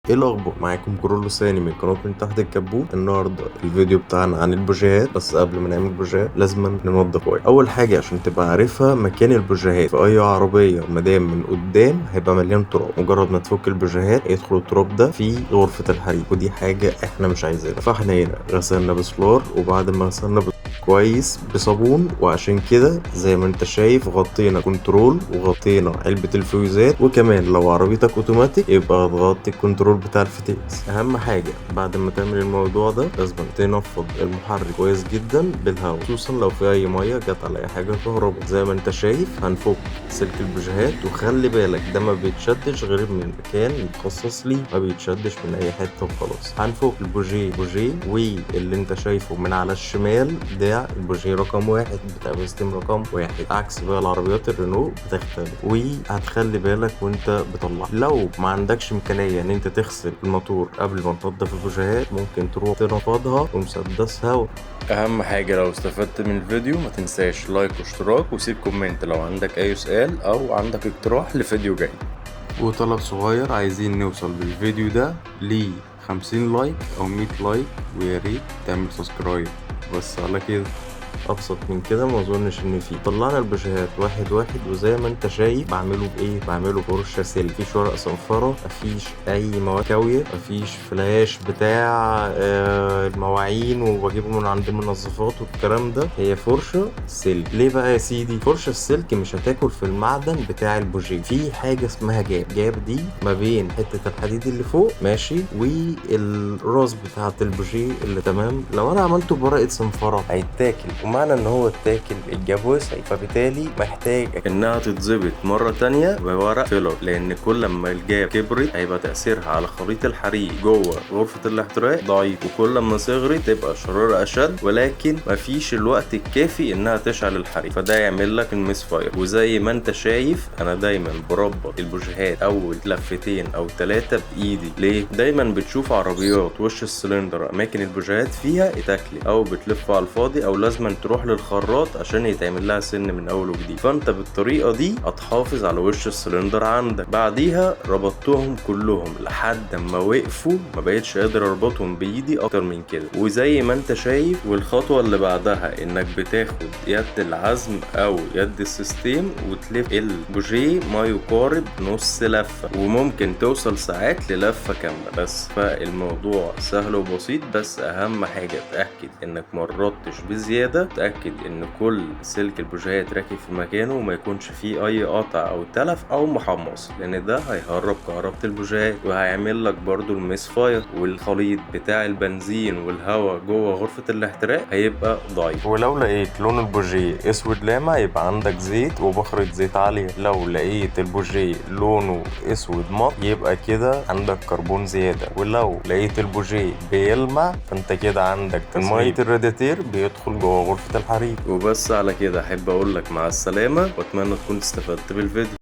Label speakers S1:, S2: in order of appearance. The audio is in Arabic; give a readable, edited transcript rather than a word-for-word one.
S1: ايه الاخبار؟ معاكم كرولو ثاني من قناه من تحت الكبوت. النهارده الفيديو بتاعنا عن البوجيهات، بس قبل ما نعمل بوجيهات لازم ننضف كويس. اول حاجه عشان تبقى عارفها مكان البوجيهات في اي عربيه، مادام من قدام هيبقى مليان تراب، مجرد ما تفك البوجيهات يدخل التراب ده في غرفه الحريق، ودي حاجه احنا مش عايزينها. فاحنا هنا غسلنا بسلار، وبعد ما غسلنا كويس بصابون، وعشان كده زي ما انت شايف غطينا كنترول وغطينا علبة الفيوزات، وكمان لو عربيتك اوتوماتيك يبقى تغطي الكنترول بتاع الفتيس. اهم حاجة بعد ما تعمل الموضوع ده لازم تنفض المحرك كويس جدا بالهواء، خصوصا لو في اي مية جت على اي حاجة كهرباء. زي ما انت شايف هنفك سلك البوجيهات، وخلي بالك ده ما بيتشدش غير من مكان متخصص ليه، ما بيتشدش من اي حتة وخلاص. هنفك البوجيه واللي انت شايفه من على الشمال ده البوجيه رقم واحد بتاع بيستم رقم واحد، عكس بقى العربيات الرينو بتختلف. وهتخلي بالك وانت بتطلع، لو ما عندكش امكانيه ان انت تغسل الموتور قبل ما تنضف البوجيهات ممكن تروح تنفضها ومسدسها. اهم حاجه لو استفدت من الفيديو ما تنساش لايك واشتراك، وسيب كومنت لو عندك اي سؤال او عندك اقتراح لفيديو جاي. وطلب صغير، عايزين نوصل بالفيديو ده ل 50 لايك او 100 لايك، ويا ريت تعمل سبسكرايب. بس على كده، ابسط من كده ما اظنش ان في. طلعنا البوجيهات واحد واحد، وزي ما انت شايف بعمله بايه، بعمله فرشه سلك، مفيش ورق صنفره، مفيش اي مواد كاويه، مفيش فلاش بتاع المواعين وبجيبه من عند المنظفات والكلام ده. هي فرشه سلك. ليه بقى يا سيدي؟ فرشه السلك مش هتاكل في المعدن بتاع البوجيه. في حاجه اسمها جاب دي ما بين حته الحديد اللي فوق ماشي والراس بتاعه البوجيه اللي تمام. لو انا عملته بورقه صنفره هيتاكل، ومعنى ان هو اتاكل الجاب وسع، فبالتالي محتاج انها تتظبط مره تانية بورق فيلر، لان كل ما الجاب كبرت هيبقى تاثيرها على خليط الحريق جوه غرفه الاحتراق ضعيف، وكل ما صغرت تبقى شرارة اشد، ولكن مفيش الوقت الكافي انها تشعل الحريق، فده يعمل لك الميس فاير. وزي ما انت شايف انا دايما بربط البوجيهات اول لفتين او 3 بايدي. ليه؟ دايما بتشوف عربيات وش السلندر اماكن البوجيهات فيها اتاكلت، او بتلف على الفاضي، او لازم تروح للخراط عشان يتعمل لها سن من اول وجديد. فانت بالطريقه دي هتحافظ على وش السلندر عندك. بعديها ربطتهم كلهم لحد ما وقفوا، ما بقتش قادر اربطهم بايدي اكتر من كده. وزي ما انت شايف، والخطوه اللي بعدها انك بتاخد يد العزم او يد السيستم وتلف البوجيه ما يقارب نص لفه، وممكن توصل ساعات للفه كامله. بس فالموضوع سهل وبسيط، بس اهم حاجه تاكد انك مرطتش بزياده، تاكد ان كل سلك البوجيهات راكب في مكانه وما يكونش فيه اي قطع او تلف او محمص، لان ده هيهرب كهربة البوجيهات وهيعمل لك برضو الميس فاير، والخليط بتاع البنزين والهواء جوه غرفة الاحتراق هيبقى ضعيف. ولو لقيت لون البوجيه اسود لامع يبقى عندك زيت وبخرة زيت عالية. لو لقيت البوجيه لونه اسود مط يبقى كده عندك كربون زيادة. ولو لقيت البوجيه بيلمع فانت كده عندك مية الرادياتير بيدخل جوه غرفة الحريق. وبس على كده احب اقول لك مع السلامة، واتمنى تكون استفدت بالفيديو.